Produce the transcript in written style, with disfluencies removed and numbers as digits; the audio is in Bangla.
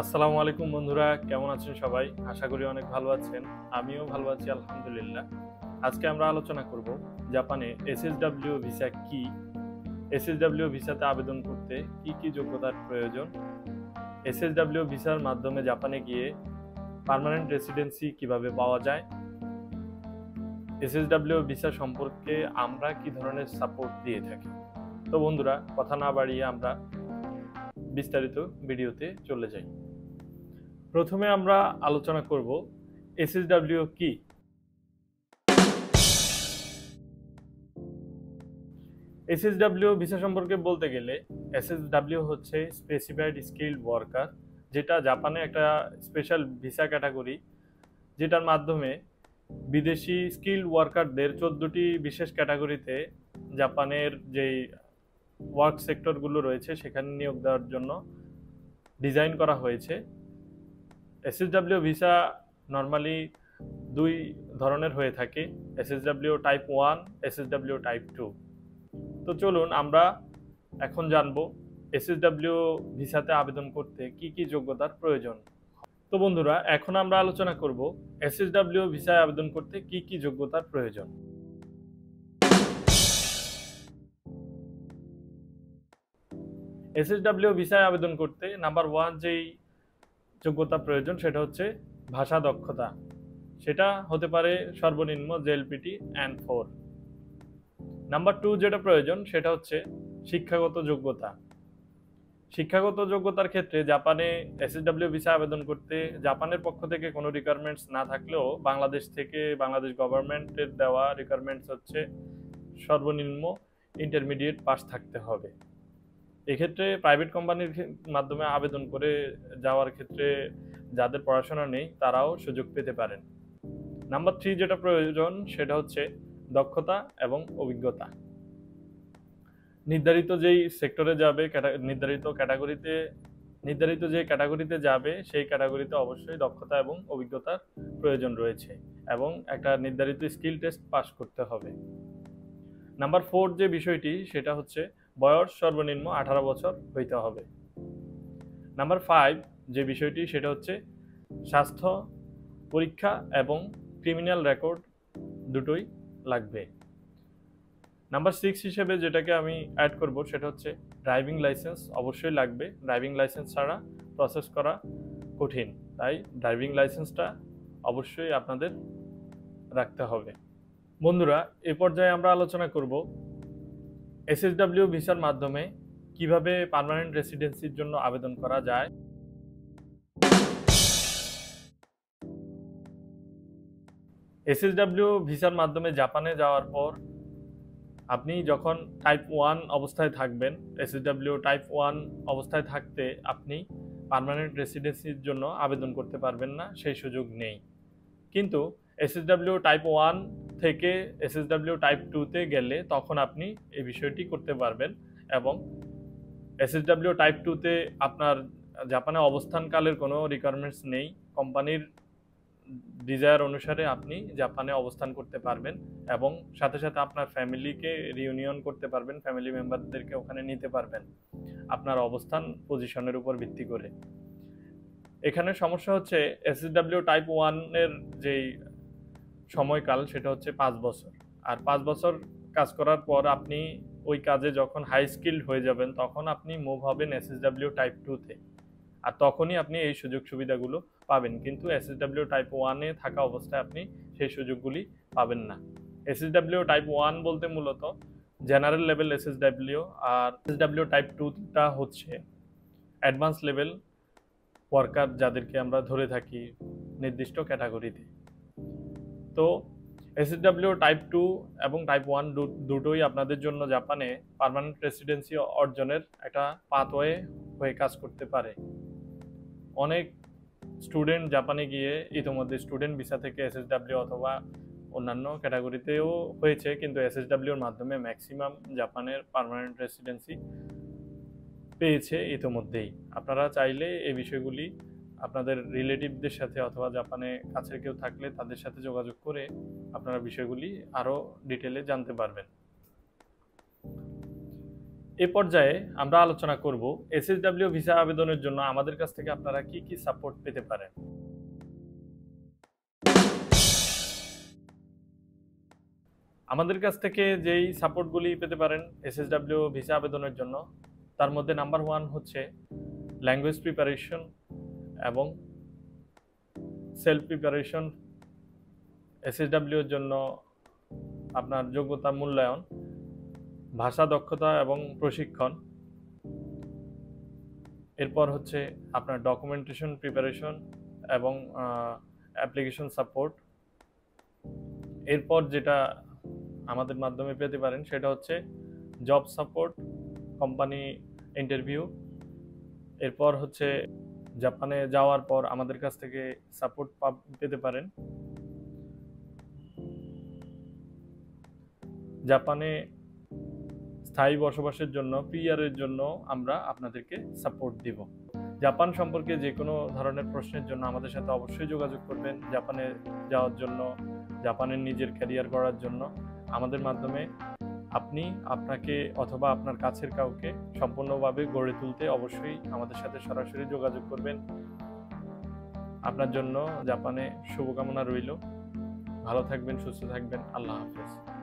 আসসালামু আলাইকুম বন্ধুরা, কেমন আছেন সবাই? আশা করি অনেক ভালো আছেন। আমিও ভালো আছি আলহামদুলিল্লাহ। আজকে আমরা আলোচনা করব জাপানে এসএসডব্লিউ ভিসা কি, এসএসডব্লিউ ভিসাতে আবেদন করতে কি কি যোগ্যতার প্রয়োজন, এসএসডব্লিউ ভিসার মাধ্যমে জাপানে গিয়ে পার্মানেন্ট রেসিডেন্সি কিভাবে পাওয়া যায়, এসএসডব্লিউ ভিসা সম্পর্কে আমরা কি ধরনের সাপোর্ট দিয়ে থাকি। তো বন্ধুরা, কথা না বাড়িয়ে আমরা বিস্তারিত ভিডিওতে চলে যাই। প্রথমে আমরা আলোচনা করব এসএসডব্লিউ কি। এসএসডব্লিউ ভিসা সম্পর্কে বলতে গেলে এসএসডব্লিউ হচ্ছে স্পেসিফাইড স্কিলড ওয়ার্কার, যেটা জাপানে একটা স্পেশাল ভিসা ক্যাটাগরি, যেটার মাধ্যমে বিদেশি স্কিলড ওয়ার্কারদের 14টি বিশেষ ক্যাটাগরিতে জাপানের যেই ওয়ার্ক সেক্টরগুলো রয়েছে সেখানে নিয়োগ দেওয়ার জন্য ডিজাইন করা হয়েছে। এসএসডব্লিউ ভিসা নর্মালি দুই ধরনের হয়ে থাকে, এসএসডব্লিউ টাইপ 1, এসএসডব্লিউ টাইপ 2। তো চলুন আমরা এখন জানবো এসএসডব্লিউ ভিসাতে আবেদন করতে কি কি যোগ্যতার প্রয়োজন। তো বন্ধুরা, এখন আমরা আলোচনা করব এসএসডব্লিউ ভিসায় আবেদন করতে কি কি যোগ্যতার প্রয়োজন। এসএসডব্লিউ ভিসায় আবেদন করতে নাম্বার 1 যেই যোগ্যতা প্রয়োজন সেটা হচ্ছে ভাষা দক্ষতা। সেটা হতে পারে সর্বনিম্ন জেএলপিটি অ্যান্ড 4। নাম্বার 2 যেটা প্রয়োজন সেটা হচ্ছে শিক্ষাগত যোগ্যতা। শিক্ষাগত যোগ্যতার ক্ষেত্রে জাপানে এসএসডব্লিউ ভিসা আবেদন করতে জাপানের পক্ষ থেকে কোনো রিকোয়ারমেন্টস না থাকলেও বাংলাদেশ থেকে বাংলাদেশ গভর্নমেন্টের দেওয়া রিকোয়ারমেন্টস হচ্ছে সর্বনিম্ন ইন্টারমিডিয়েট পাস থাকতে হবে। এক্ষেত্রে প্রাইভেট কোম্পানির মাধ্যমে আবেদন করে যাওয়ার ক্ষেত্রে যাদের পড়াশোনা নেই তারাও সুযোগ পেতে পারেন। নাম্বার 3 যেটা প্রয়োজন সেটা হচ্ছে দক্ষতা এবং অভিজ্ঞতা। নির্ধারিত যেই সেক্টরে যাবে, নির্ধারিত যে ক্যাটাগরিতে যাবে সেই ক্যাটাগরিতে অবশ্যই দক্ষতা এবং অভিজ্ঞতার প্রয়োজন রয়েছে এবং একটা নির্ধারিত স্কিল টেস্ট পাস করতে হবে। নাম্বার 4 যে বিষয়টি সেটা হচ্ছে বয়স সর্বনিম্ন 18 বছর হইতে হবে। নাম্বার 5 যে বিষয়টি সেটা হচ্ছে স্বাস্থ্য পরীক্ষা এবং ক্রিমিনাল রেকর্ড দুটোই লাগবে। নাম্বার 6 হিসেবে যেটাকে আমি অ্যাড করব সেটা হচ্ছে ড্রাইভিং লাইসেন্স অবশ্যই লাগবে। ড্রাইভিং লাইসেন্স ছাড়া প্রসেস করা কঠিন, তাই ড্রাইভিং লাইসেন্সটা অবশ্যই আপনাদের রাখতে হবে। বন্ধুরা, এ পর্যায়ে আমরা আলোচনা করব এসএসডব্লিউ ভিসার মাধ্যমে কিভাবে পার্মানেন্ট রেসিডেন্সির জন্য আবেদন করা যায়। এসএসডব্লিউ ভিসার মাধ্যমে জাপানে যাওয়ার পর আপনি যখন টাইপ 1 অবস্থায় থাকবেন, এসএসডব্লিউ টাইপ 1 অবস্থায় থাকতে আপনি পার্মানেন্ট রেসিডেন্সির জন্য আবেদন করতে পারবেন না, সেই সুযোগ নেই। কিন্তু এসএসডব্লিউ টাইপ 1 থেকে এসএসডব্লিউ টাইপ 2তে গেলে তখন আপনি এই বিষয়টি করতে পারবেন এবং এসএসডব্লিউ টাইপ 2তে আপনার জাপানে অবস্থানকালের কোনো রিকোয়ারমেন্টস নেই। কোম্পানির ডিজায়ার অনুসারে আপনি জাপানে অবস্থান করতে পারবেন এবং সাথে সাথে আপনার ফ্যামিলিকে রিউনিয়ন করতে পারবেন, ফ্যামিলি মেম্বারদেরকে ওখানে নিতে পারবেন আপনার অবস্থান পজিশনের উপর ভিত্তি করে। এখানে সমস্যা হচ্ছে এসএসডব্লিউ টাইপ 1 এর যেই সময়কাল সেটা হচ্ছে 5 বছর, আর 5 বছর কাজ করার পর আপনি ওই কাজে যখন হাই স্কিল্ড হয়ে যাবেন তখন আপনি মুভ হবেন এসএসডব্লিউ টাইপ 2তে, আর তখনই আপনি এই সুযোগ সুবিধাগুলো পাবেন। কিন্তু এসএসডব্লিউ টাইপ 1-এ থাকা অবস্থায় আপনি সেই সুযোগগুলি পাবেন না। এসএসডব্লিউ টাইপ 1 বলতে মূলত জেনারেল লেভেল এসএসডব্লিউ, আর এসএসডব্লিউ টাইপ 2টা হচ্ছে অ্যাডভান্স লেভেল ওয়ার্কার, যাদেরকে আমরা ধরে থাকি নির্দিষ্ট ক্যাটাগরিতে। তো এসএসডব্লিউ টাইপ 2 এবং টাইপ 1 দুটোই আপনাদের জন্য জাপানে পার্মানেন্ট রেসিডেন্সি অর্জনের একটা পাথওয়ে হয়ে কাজ করতে পারে। অনেক স্টুডেন্ট জাপানে গিয়ে ইতিমধ্যে স্টুডেন্ট ভিসা থেকে এসএসডব্লিউ অথবা অন্যান্য ক্যাটাগরিতেও হয়েছে, কিন্তু এসএসডব্লিউর মাধ্যমে ম্যাক্সিমাম জাপানের পার্মানেন্ট রেসিডেন্সি পেয়েছে ইতিমধ্যেই। আপনারা চাইলে এই বিষয়গুলি আপনাদের রিলেটিভদের সাথে অথবা জাপানে কাছের কেউ থাকলে তাদের সাথে যোগাযোগ করে আপনারা বিষয়গুলি আরও ডিটেলে জানতে পারবেন। এ পর্যায়ে আমরা আলোচনা করব এসএসডব্লিউ ভিসা আবেদনের জন্য আমাদের কাছ থেকে আপনারা কি কি সাপোর্ট পেতে পারেন। আমাদের কাছ থেকে যেই সাপোর্টগুলি পেতে পারেন এসএসডব্লিউ ভিসা আবেদনের জন্য, তার মধ্যে নাম্বার 1 হচ্ছে ল্যাঙ্গুয়েজ প্রিপারেশন এবং সেলফ প্রিপারেশন। এসএসডব্লিউ এর জন্য আপনার যোগ্যতা মূল্যায়ন, ভাষা দক্ষতা এবং প্রশিক্ষণ। এরপর হচ্ছে আপনার ডকুমেন্টেশন প্রিপারেশন এবং অ্যাপ্লিকেশন সাপোর্ট। এরপর যেটা আমাদের মাধ্যমে পেতে পারেন সেটা হচ্ছে জব সাপোর্ট, কোম্পানি ইন্টারভিউ। এরপর হচ্ছে জাপানে যাওয়ার পর আমাদের কাছ থেকে সাপোর্ট পেতে পারেন জাপানে স্থায়ী বসবাসের জন্য PR এর জন্য আমরা আপনাদেরকে সাপোর্ট দিব। জাপান সম্পর্কে যে কোনো ধরনের প্রশ্নের জন্য আমাদের সাথে অবশ্যই যোগাযোগ করবেন। জাপানে যাওয়ার জন্য, জাপানের নিজের ক্যারিয়ার করার জন্য আমাদের মাধ্যমে আপনি আপনাকে অথবা আপনার কাছের কাউকে সম্পূর্ণভাবে গড়ে তুলতে অবশ্যই আমাদের সাথে সরাসরি যোগাযোগ করবেন। আপনার জন্য জাপানে শুভকামনা রইল। ভালো থাকবেন, সুস্থ থাকবেন। আল্লাহ হাফেজ।